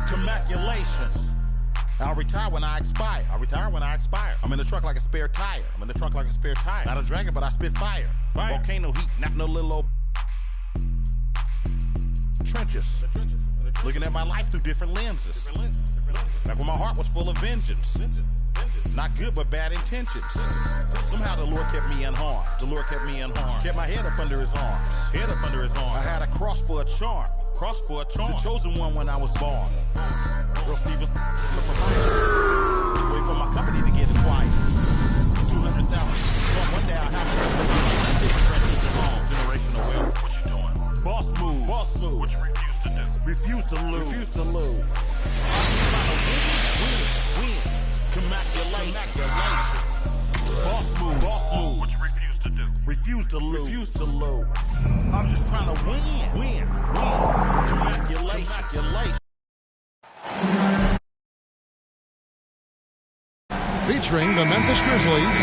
Congratulations. I'll retire when I expire. I'm in the trunk like a spare tire. Not a dragon, but I spit fire. Volcano heat, not no little old trenches. Looking at my life through different lenses. Back when my heart was full of vengeance. Not good, but bad intentions. Somehow the Lord kept me unharmed. Kept my head up under his arms. I had a cross for a charm. The chosen one when I was born. Earl Stevens, wait for my company to get acquired. 200,000. One day I'll have to generational wealth. What you doing? Boss move. What you refuse to lose. I'm just trying to win. Congratulations. Boss move. What you refuse to lose. I'm just trying to win. Congratulations. Featuring the Memphis Grizzlies.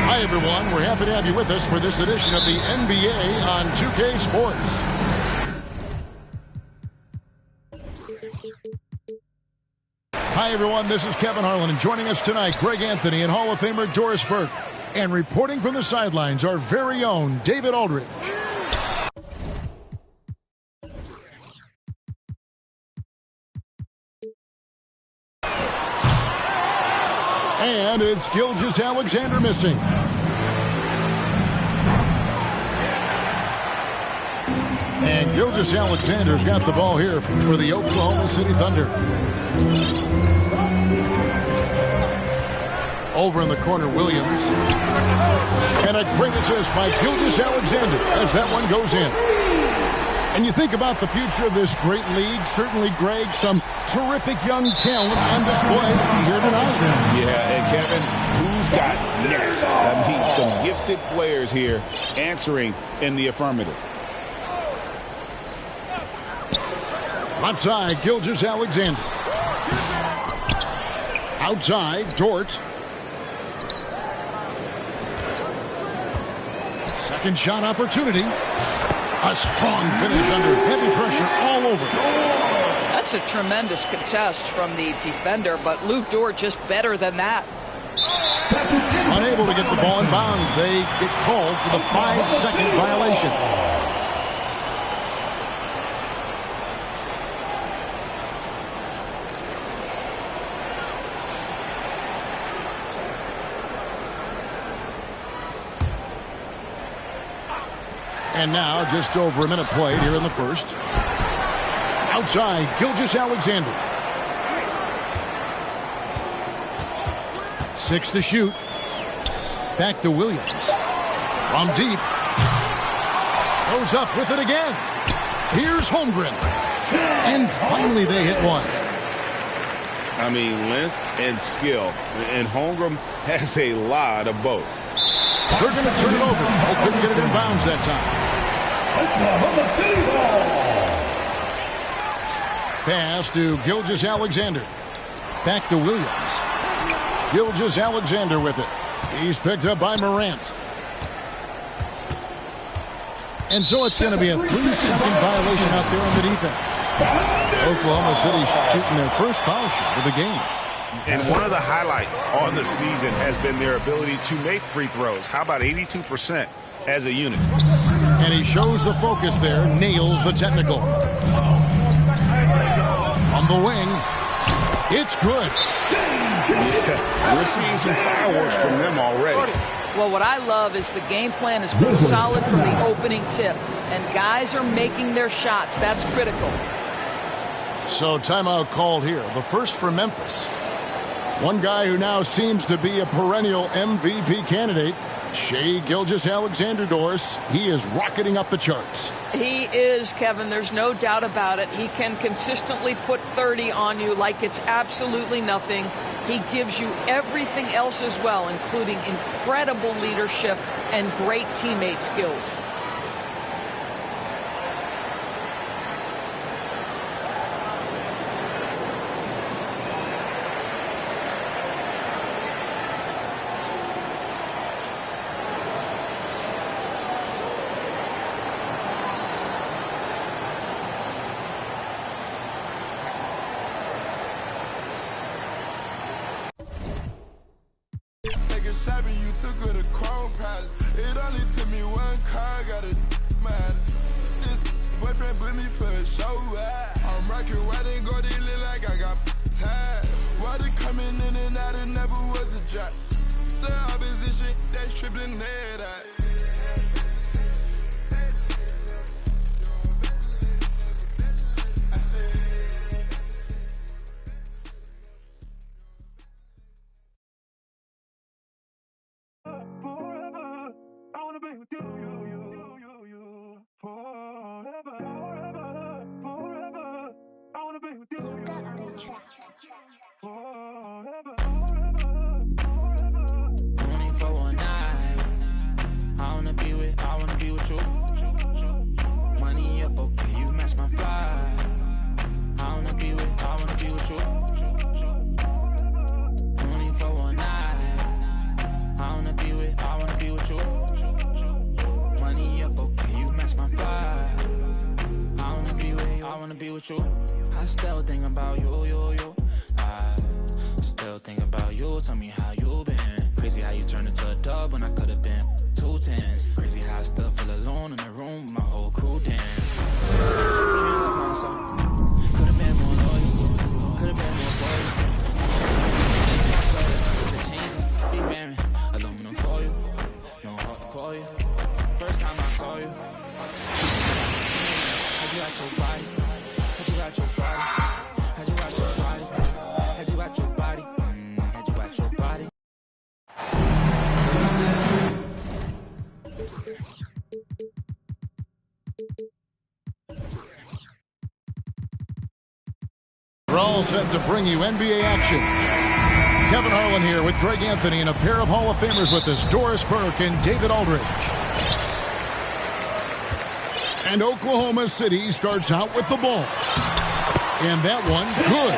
Hi, everyone. We're happy to have you with us for this edition of the NBA on 2K Sports. Hi, everyone. This is Kevin Harlan, and joining us tonight, Greg Anthony and Hall of Famer Doris Burke. And reporting from the sidelines, our very own David Aldridge. And it's Gilgeous-Alexander missing. And Gilgeous-Alexander's got the ball here for the Oklahoma City Thunder. Over in the corner, Williams. And a great assist by Gilgeous-Alexander as that one goes in. And you think about the future of this great league, certainly, Greg, some terrific young talent on display here tonight. Yeah, and Kevin, who's got next? I mean, some gifted players here answering in the affirmative. Left side, Gilgeous-Alexander. Outside, Dort. Second shot opportunity. A strong finish under heavy pressure all over. That's a tremendous contest from the defender, but Luke Dort just better than that. Unable to get the ball in bounds. They get called for the 5-second violation. And now, just over a minute played here in the first. Outside, Gilgeous-Alexander. 6 to shoot. Back to Williams. From deep. Goes up with it again. Here's Holmgren. And finally they hit one. I mean, length and skill. And Holmgren has a lot of both. They're going to turn it over. They couldn't get it in bounds that time. Oklahoma City ball. Pass to Gilgeous-Alexander. Back to Williams. Gilgeous-Alexander with it. He's picked up by Morant. And so it's going to be a 3-second violation out there on the defense. Oklahoma City shooting their first foul shot of the game. And one of the highlights on the season has been their ability to make free throws. How about 82% as a unit? And he shows the focus there, nails the technical. From the wing, it's good. Yeah, we're seeing some fireworks from them already. Well, what I love is the game plan has been solid from the opening tip, and guys are making their shots. That's critical. So timeout called here. The first for Memphis. One guy who now seems to be a perennial MVP candidate, Shai Gilgeous-Alexander, Doris. He is rocketing up the charts. He is, Kevin. There's no doubt about it. He can consistently put 30 on you like it's absolutely nothing. He gives you everything else as well, including incredible leadership and great teammate skills. Take a shot and you took her to Chrome Palace. It only took me one car, got a matter. This boyfriend put me for a show. I'm rocking white and gold, it look like I got ties. Water coming in and out, it never was a drop. The opposition, that's tripling head out. Only for one night. I wanna be with you. Money up, okay, you match my fly. I wanna be with you. Only for one night. I wanna be with you. Money up, okay, you match my fly. I wanna be with you. I still think about you. I still think about you. Tell me how you been. Crazy how you turned into a dub when I could've been 2 10s. Crazy how I still feel alone in the room with my whole crew dance. Can't help myself. Could've been more loyal. Could've been more for you. The chains be wearing aluminum for you. No heart to pour you. First time I saw you. Had you at your body. Had you at your body. Had you at your body. Had you at your body. Had you at your body. We're all set to bring you NBA action. Kevin Harlan here with Greg Anthony and a pair of Hall of Famers with us, Doris Burke and David Aldridge. And Oklahoma City starts out with the ball. And that one, good.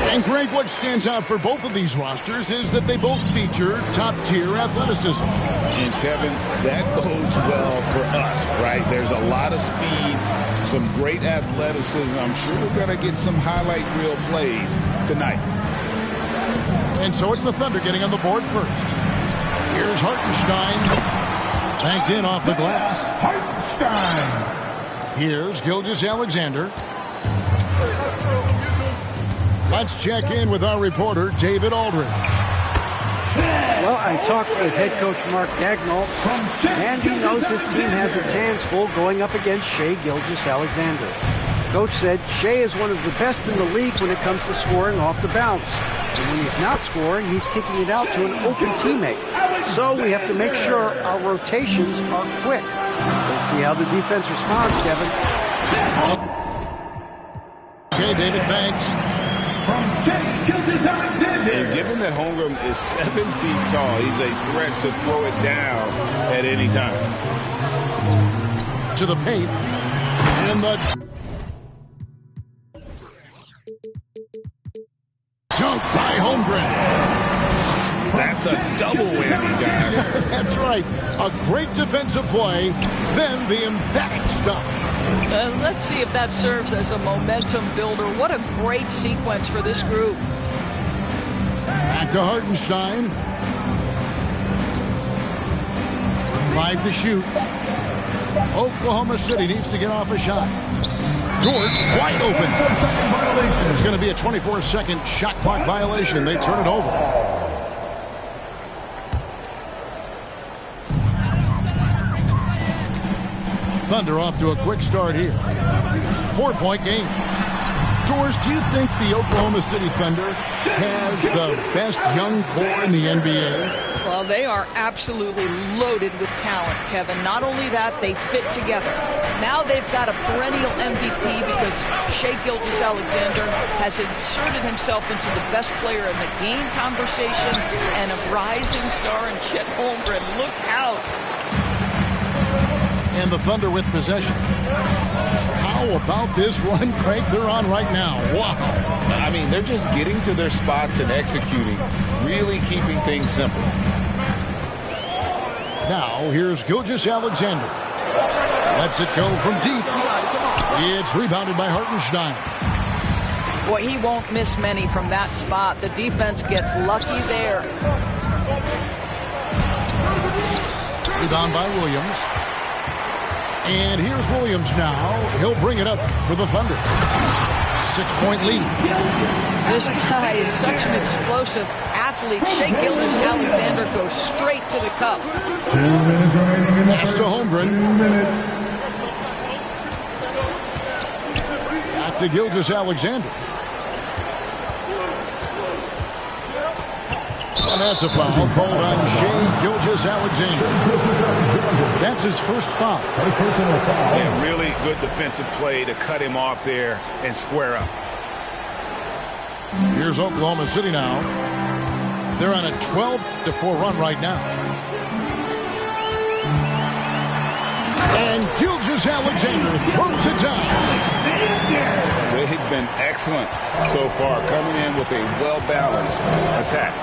And Greg, what stands out for both of these rosters is that they both feature top-tier athleticism. And Kevin, that bodes well for us, right? There's a lot of speed, some great athleticism. I'm sure we're going to get some highlight reel plays tonight. And so it's the Thunder getting on the board first. Here's Hartenstein. Banked in off the glass. Hartenstein. Here's Gilgeous-Alexander. Let's check in with our reporter, David Aldridge. Well, I talked with head coach Mark Dagnall, and he knows his team has its hands full going up against Shai Gilgeous-Alexander. Coach said Shai is one of the best in the league when it comes to scoring off the bounce. And when he's not scoring, he's kicking it out to an open teammate. So we have to make sure our rotations are quick. We'll see how the defense responds, Kevin. Okay, David, thanks. From Shai Gilgeous-Alexander. And given that Holmgren is 7 feet tall, he's a threat to throw it down at any time. To the paint. And the dunk by Holmgren. That's a double whammy, guys. That's right. A great defensive play, then the emphatic stop. Let's see if that serves as a momentum builder. What a great sequence for this group. Back to Hartenstein. 5 to shoot. Oklahoma City needs to get off a shot. George wide open. It's going to be a 24-second shot clock violation. They turn it over. Thunder off to a quick start here. 4-point game. Doris, do you think the Oklahoma City Thunder has the best young core in the NBA? Well, they are absolutely loaded with talent, Kevin. Not only that, they fit together. Now they've got a perennial MVP because Shai Gilgeous-Alexander has inserted himself into the best player in the game conversation and a rising star in Chet Holmgren. Look out. And the Thunder with possession. How about this run, Craig, they're on right now? Wow. I mean, they're just getting to their spots and executing, really keeping things simple. Now, here's Gilgeous-Alexander. Lets it go from deep. It's rebounded by Hartenstein. Boy, he won't miss many from that spot. The defense gets lucky there. Rebound by Williams. And here's Williams now. He'll bring it up for the Thunder. 6-point lead. This guy is such an explosive athlete. Shai Gilgeous-Alexander goes straight to the cup. 2 minutes remaining in the Pass to Holmgren. 2 minutes. Back to Gilgeous-Alexander. And that's a foul called on Shai Gilgeous-Alexander. That's his first foul. And really good defensive play to cut him off there and square up. Here's Oklahoma City now. They're on a 12-4 run right now. And Gilgeous-Alexander throws it down. They've been excellent so far, coming in with a well-balanced attack.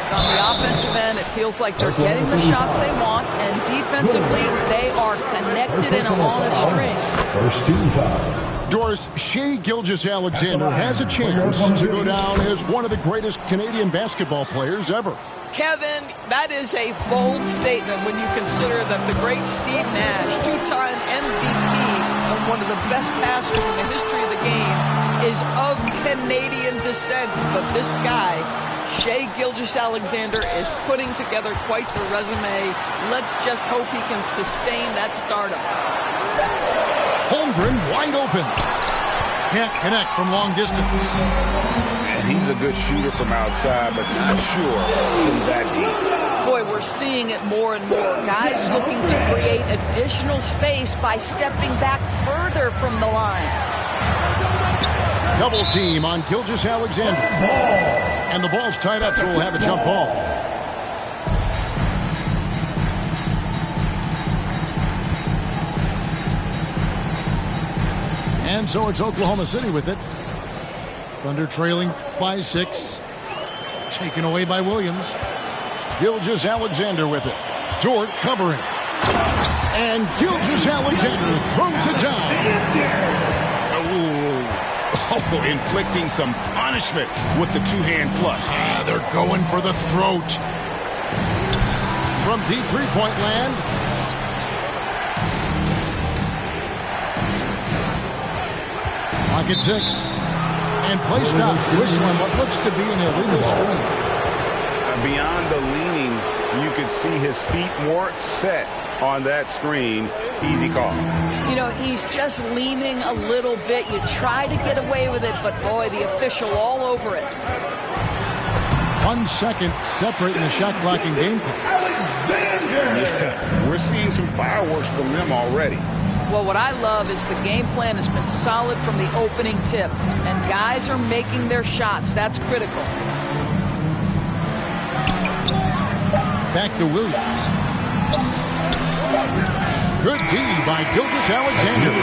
On the offensive end, it feels like they're getting the shots they want, and defensively, they are connected and on a string. First team foul. Doris, Shai Gilgeous-Alexander has a chance to go down as one of the greatest Canadian basketball players ever. Kevin, that is a bold statement when you consider that the great Steve Nash, two-time MVP and one of the best passers in the history of the game, is of Canadian descent. But this guy, Shai Gilgeous-Alexander, is putting together quite the resume. Let's just hope he can sustain that stardom. Holmgren wide open. Can't connect from long distance. And he's a good shooter from outside, but not sure from that deep. Boy, we're seeing it more and more. Guys looking to create additional space by stepping back further from the line. Double team on Gilgeous-Alexander. And the ball's tied up, so we'll have a jump ball. And so it's Oklahoma City with it. Thunder trailing by 6. Taken away by Williams. Gilgeous-Alexander with it. Dort covering. And Gilgeous-Alexander throws it down. Oh, inflicting some punishment with the two-hand flush. They're going for the throat. From deep three-point land. Pocket 6. And play stops. Whistling what looks to be an illegal screen. Beyond the leaning, you could see his feet more set on that screen. Easy call. You know, he's just leaning a little bit. You try to get away with it, but boy, the official all over it. 1 second separating the shot clock and game clock. Yeah, we're seeing some fireworks from them already. Well, what I love is the game plan has been solid from the opening tip, and guys are making their shots. That's critical. Back to Williams. Good D by Gilgeous-Alexander.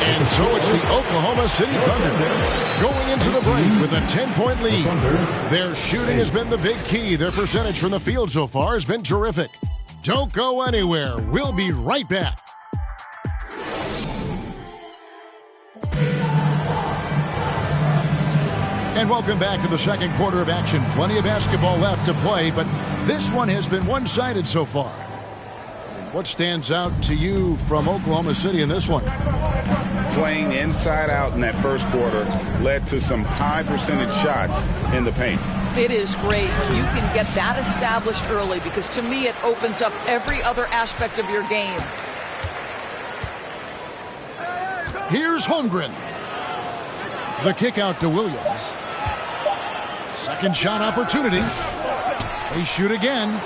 And so it's the Oklahoma City Thunder going into the break with a 10-point lead. Their shooting has been the big key. Their percentage from the field so far has been terrific. Don't go anywhere. We'll be right back. And welcome back to the second quarter of action. Plenty of basketball left to play, but this one has been one-sided so far. What stands out to you from Oklahoma City in this one? Playing inside out in that first quarter led to some high percentage shots in the paint. It is great when you can get that established early, because to me it opens up every other aspect of your game. Here's Holmgren. The kick out to Williams. Second shot opportunity. They shoot again.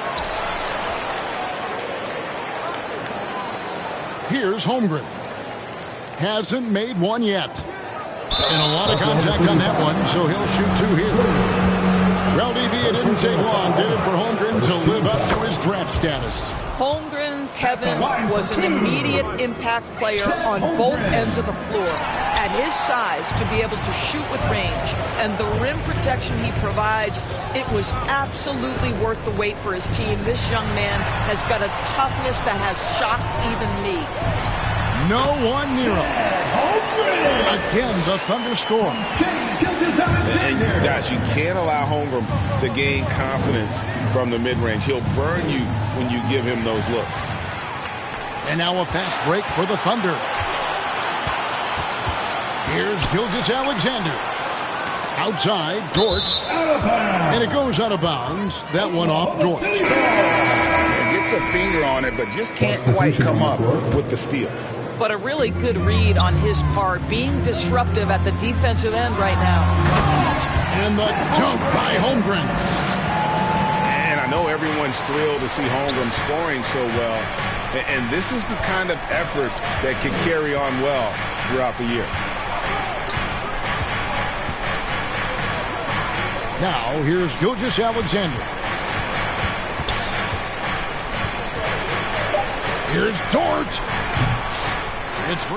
Here's Holmgren. Hasn't made one yet. And a lot of contact on that one, so he'll shoot 2 here. Well, DB, it didn't take long, did it, for Holmgren to live up to his draft status? Holmgren, Kevin, was an immediate impact player on both ends of the floor. At his size, to be able to shoot with range and the rim protection he provides, it was absolutely worth the wait for his team. This young man has got a toughness that has shocked even me. No one near him. Again, the Thunder score. And guys, you can't allow Holmgren to gain confidence from the mid-range. He'll burn you when you give him those looks. And now a fast break for the Thunder. Here's Gilgeous-Alexander. Outside, Dort. And it goes out of bounds. That one off Dort. Gets a finger on it, but just can't quite come up with the steal. But a really good read on his part, being disruptive at the defensive end right now. And the dunk by Holmgren. And I know everyone's thrilled to see Holmgren scoring so well. And this is the kind of effort that can carry on well throughout the year. Now, here's Gilgeous-Alexander. Here's Dort. It's